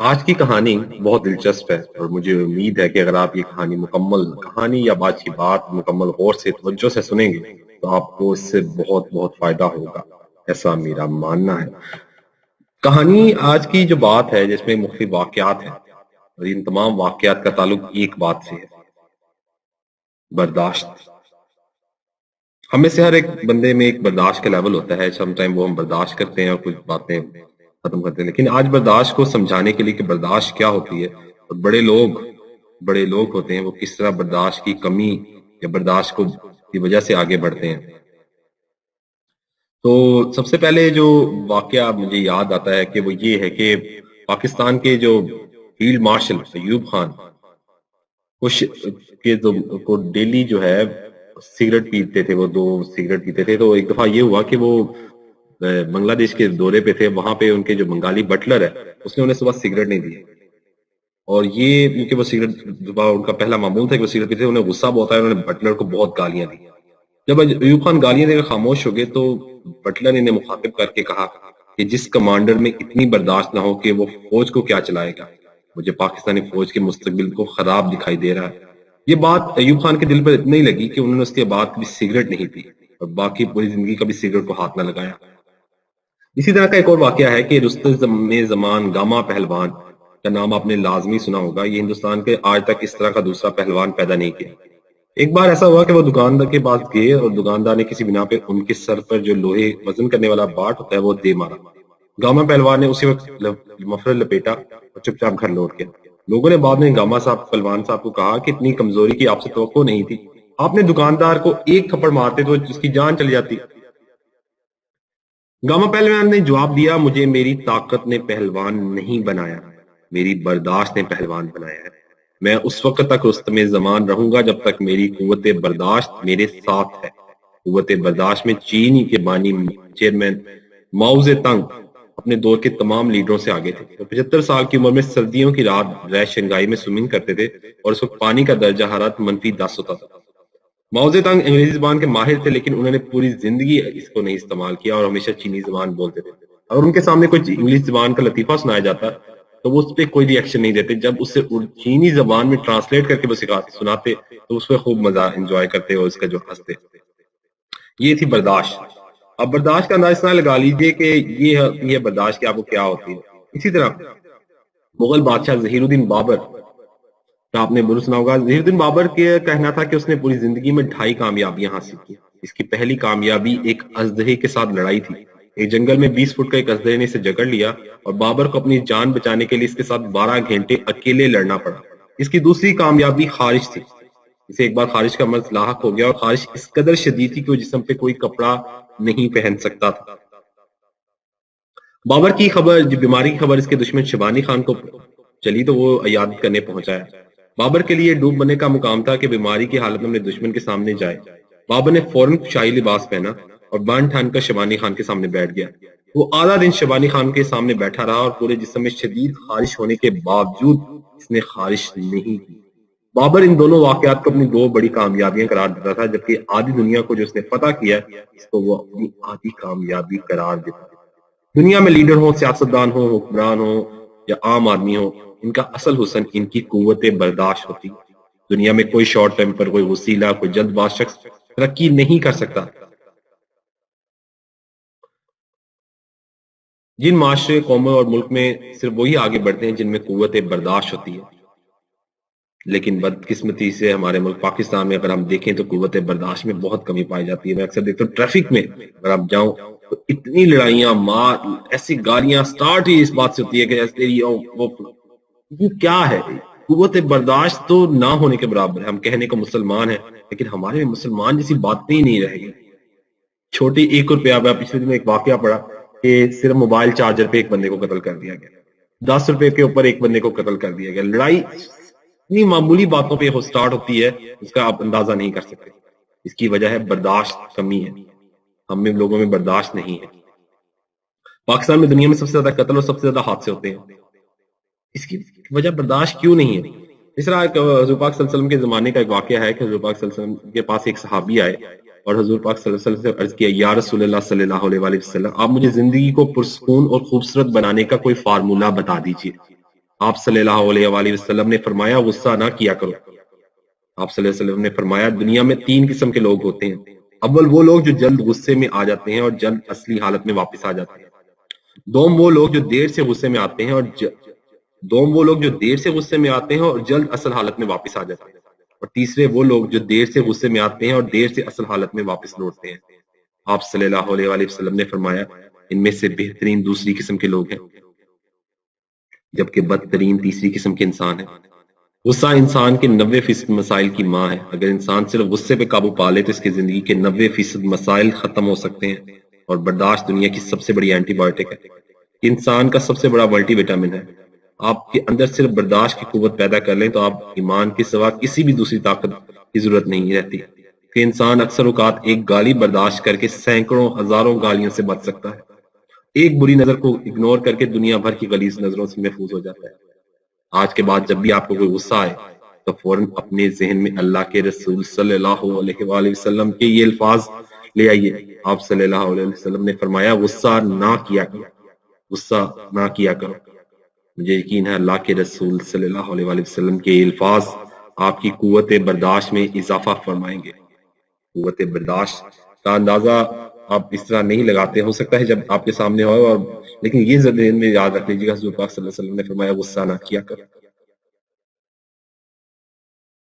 آج کی کہانی بہت دلچسپ ہے اور مجھے امید ہے کہ اگر آپ یہ کہانی یا بات کی بات مکمل غور سے توجہ سے سنیں گے تو آپ کو اس سے بہت بہت فائدہ ہوگا، ایسا میرا ماننا ہے۔ کہانی آج کی جو بات ہے جس میں مختلف واقعات ہیں اور ان تمام واقعات کا تعلق ایک بات سے ہے: برداشت۔ ہم میں سے ہر ایک بندے میں ایک برداشت کا لیول ہوتا ہے، سم ٹائم وہ ہم برداشت کرتے ہیں اور کچھ باتیں ختم کرتے ہیں، لیکن آج برداشت کو سمجھانے کے لیے کہ برداشت کیا ہوتی ہے اور بڑے لوگ ہوتے ہیں وہ کس طرح برداشت کی کمی یا برداشت کی وجہ سے آگے بڑھتے ہیں۔ تو سب سے پہلے جو واقعہ مجھے یاد آتا ہے کہ وہ یہ ہے کہ پاکستان کے جو فیلڈ مارشل ایوب خان کو ڈیلی جو ہے سگریٹ پیتے تھے، وہ 2 سگریٹ پیتے تھے۔ تو ایک دفعہ یہ ہوا کہ وہ بنگلہ دیش کے دورے پہ تھے، وہاں پہ ان کے جو بنگالی بٹلر ہے اس نے انہیں صبح سگریٹ نہیں دی، اور یہ کیونکہ وہ سگریٹ ان کا پہلا معمول تھا کہ وہ سگریٹ پیتے تھے، انہیں غصہ بہت آیا، انہوں نے بٹلر کو بہت گالیاں دی۔ جب ایوب خان گالیاں دے کر خاموش ہو گئے تو بٹلر نے انہیں مخاطب کر کے کہا کہ جس کمانڈر میں اتنی برداشت نہ ہو کہ وہ فوج کو کیا چلائے گا، مجھے پاکستانی فوج کے مستقبل کو خراب دکھائی دے رہا ہے۔ یہ بات ایوب خان کے دل پر اتنی لگی کہ انہوں نے اس کے بعد کبھی سگریٹ نہیں پی اور باقی پوری زندگی کبھی سگریٹ کو ہاتھ نہ لگایا۔ اسی طرح کا ایک اور واقعہ ہے کہ رستم میں زمان گاما پہلوان کا نام آپ نے لازمی سنا ہوگا۔ یہ ہندوستان کے آج تک اس طرح کا دوسرا پہلوان پیدا نہیں کیا۔ ایک بار ایسا ہوا کہ وہ دکاندار کے پاس گئے اور دکاندار نے کسی بنا پہ ان کے سر پر جو لوہے وزن کرنے والا باٹ ہوتا ہے وہ دے مارا۔ گاما پہلوان نے اسی وقت مفرل لپیٹا اور چپ چاپ گھر لوٹ گیا۔ لوگوں نے بعد میں گاما صاحب پہلوان صاحب کو کہا کہ اتنی کمزوری کی آپ سے توقع نہیں تھی، آپ نے دکاندار کو ایک تھپڑ مارتے تو اس کی جان چلی جاتی۔ گاما پہلوان نے جواب دیا، مجھے میری طاقت نے پہلوان نہیں بنایا، میری برداشت نے پہلوان بنایا ہے۔ میں اس وقت تک رستم زمان رہوں گا جب تک میری قوت برداشت میرے ساتھ ہے۔ قوت برداشت میں چینی کے بانی چیئرمین ماؤ زے تنگ اپنے دور کے تمام لیڈروں سے آگے تھے۔ وہ 75 سال کی عمر میں سردیوں کی رات رہ شنگھائی میں سوئمنگ کرتے تھے اور اس وقت پانی کا درجہ حرارت -10 ہوتا تھا۔ ماؤ زے تنگ انگریزی زبان کے ماہر تھے، لیکن انہوں نے پوری زندگی اس کو نہیں استعمال کیا اور ہمیشہ چینی زبان بولتے تھے۔ اگر ان کے سامنے کوئی انگلش زبان کا لطیفہ سنایا جاتا تو وہ اس پہ کوئی ری ایکشن نہیں دیتے، جب اسے چینی زبان میں ٹرانسلیٹ کر کے وہ سناتے تو اس پہ خوب مزہ انجوائے کرتے اور اس کا جو ہنستے۔ یہ تھی برداشت۔ اب برداشت کا انداز اس طرح لگا لیجئے کہ یہ برداشت کہ آپ کو کیا ہوتی ہے۔ اسی طرح مغل بادشاہ ظہیر الدین بابر کا آپ نے ضرور سنا ہوگا۔ ظہیر الدین بابر کا کہنا تھا کہ اس نے پوری زندگی میں 2.5 کامیابیاں حاصل کی۔ اس کی پہلی کامیابی ایک اژدہے کے ساتھ لڑائی تھی۔ ایک جنگل میں 20 فٹ کا ایک اژدہے نے اسے جکڑ لیا اور بابر کو اپنی جان بچانے کے لیے اس کے ساتھ 12 گھنٹے اکیلے لڑنا پڑا۔ اس کی دوسری کامیابی خارش تھی۔ اسے ایک بار خارش کا مرض لاحق ہو گیا اور خارش اس قدر شدید تھی کہ وہ جسم پہ کوئی کپڑا نہیں پہن سکتا تھا۔ بابر کی بیماری کی خبر اس کے دشمن شبانی خان کو چلی تو وہ عیادت کرنے پہنچایا۔ بابر کے لیے ڈوب بنے کا مقام تھا کہ بیماری کی حالت میں اپنے دشمن کے سامنے جائے۔ بابر نے فوراً شاہی لباس پہنا اور بان ٹھان کر شبانی خان کے سامنے بیٹھ گیا۔ وہ آدھا دن شبانی خان کے سامنے بیٹھا رہا اور پورے جسم میں شدید خارش ہونے کے باوجود اس نے خارش نہیں کی۔ بابر ان دونوں واقعات کو اپنی 2 بڑی کامیابیاں قرار دیتا تھا، جبکہ آدھی دنیا کو جو اس نے فتح کیا اس کو وہ اپنی آدھی کامیابی قرار دیتا تھا۔ دنیا میں لیڈر ہوں، سیاستدان ہوں، حکمران ہوں یا عام آدمی ہوں، ان کا اصل حسن ان کی قوت برداشت ہوتی۔ دنیا میں کوئی شارٹ ٹیمپر، کوئی وسیلہ، کوئی جلد باز شخص ترقی نہیں کر سکتا۔ جن معاشرے، قوموں اور ملک میں صرف وہی آگے بڑھتے ہیں جن میں قوت برداشت ہوتی ہے، لیکن بدقسمتی سے ہمارے ملک پاکستان میں اگر ہم دیکھیں تو قوت برداشت میں بہت کمی پائی جاتی ہے۔ میں اکثر دیکھتا ہوں ٹریفک میں اگر آپ جاؤں تو اتنی لڑائیاں، مار، ایسی گالیاں سٹارٹ ہی اس بات سے ہوتی ہے کہ یہ کیا ہے؟ قوت برداشت تو نہ ہونے کے برابر ہے۔ ہم کہنے کو مسلمان ہیں لیکن ہمارے میں مسلمان جیسی باتیں ہی نہیں رہ گئی۔ چھوٹی 1 روپیہ، پچھلے دن ایک واقعہ پڑا کہ صرف موبائل چارجر پہ ایک بندے کو قتل کر دیا گیا، 10 روپے کے اوپر ایک بندے کو قتل کر دیا گیا۔ لڑائی اتنی معمولی باتوں پہ سٹارٹ ہوتی ہے اس کا آپ اندازہ نہیں کر سکتے۔ اس کی وجہ ہے برداشت کمی ہے، ہم میں لوگوں میں برداشت نہیں ہے۔ پاکستان میں دنیا میں سب سے زیادہ قتل اور سب سے زیادہ حادثے ہوتے ہیں، اس کی وجہ برداشت کیوں نہیں ہے؟ اس طرح حضور پاک صلی اللہ علیہ وسلم کے زمانے کا ایک واقعہ ہے کہ حضور پاک صلی اللہ علیہ وسلم کے پاس ایک صحابی آئے اور حضور پاک صلی اللہ علیہ وسلم سے عرض کیا، یا رسول اللہ صلی اللہ علیہ وسلم، آپ مجھے زندگی کو پرسکون اور خوبصورت بنانے کا کوئی فارمولہ بتا دیجئے۔ آپ صلی اللہ علیہ وآلہ وسلم نے فرمایا غصہ نہ کیا کرو۔ آپ صلی اللہ علیہ وسلم نے فرمایا دنیا میں 3 قسم کے لوگ ہوتے ہیں۔ اول وہ لوگ جو جلد غصے میں آ جاتے ہیں اور جلد اصلی حالت میں واپس آ جاتے ہیں۔ دوم وہ لوگ جو دیر سے غصے میں آتے ہیں اور جلد اصل حالت میں واپس آ جاتے ہیں، اور تیسرے وہ لوگ جو دیر سے غصے میں آتے ہیں اور دیر سے اصل حالت میں واپس لوٹتے ہیں۔ آپ صلی اللہ علیہ وآلہ وسلم نے فرمایا ان میں سے بہترین دوسری قسم کے لوگ ہیں، جبکہ بدترین تیسری قسم کے انسان ہیں۔ غصہ انسان کے 90% مسائل کی ماں ہے۔ اگر انسان صرف غصے پہ قابو پا لے تو اس کی زندگی کے 90% مسائل ختم ہو سکتے ہیں، اور برداشت دنیا کی سب سے بڑی اینٹی بایوٹک ہے، انسان کا سب سے بڑا ملٹی وٹامن ہے۔ آپ کے اندر صرف برداشت کی قوت پیدا کر لیں تو آپ ایمان کے سوا کسی بھی دوسری طاقت کی ضرورت نہیں رہتی، کہ انسان اکثر اوقات ایک گالی برداشت کر کے سینکڑوں ہزاروں گالیوں سے بچ سکتا ہے، ایک بری نظر کو اگنور کر کے دنیا بھر کی غلیظ نظروں سے محفوظ ہو جاتا ہے۔ آج کے بعد جب بھی آپ کو کوئی غصہ آئے تو فوراً اپنے ذہن میں اللہ کے رسول صلی اللہ علیہ وآلہ وسلم کے یہ الفاظ لے آئیے۔ آپ صلی اللہ علیہ وسلم نے فرمایا غصہ نہ کیا کرو۔ مجھے یقین ہے اللہ کے رسول صلی اللہ علیہ وآلہ وسلم کے یہ الفاظ آپ کی قوت برداشت میں اضافہ فرمائیں گے۔ قوت برداشت کا اندازہ آپ اس طرح نہیں لگاتے، ہو سکتا ہے جب آپ کے سامنے ہو، لیکن یہ ذہن میں یاد رکھ لیجیے گا حضور پاک صلی اللہ علیہ وسلم نے فرمایا غصہ نہ کیا کرو۔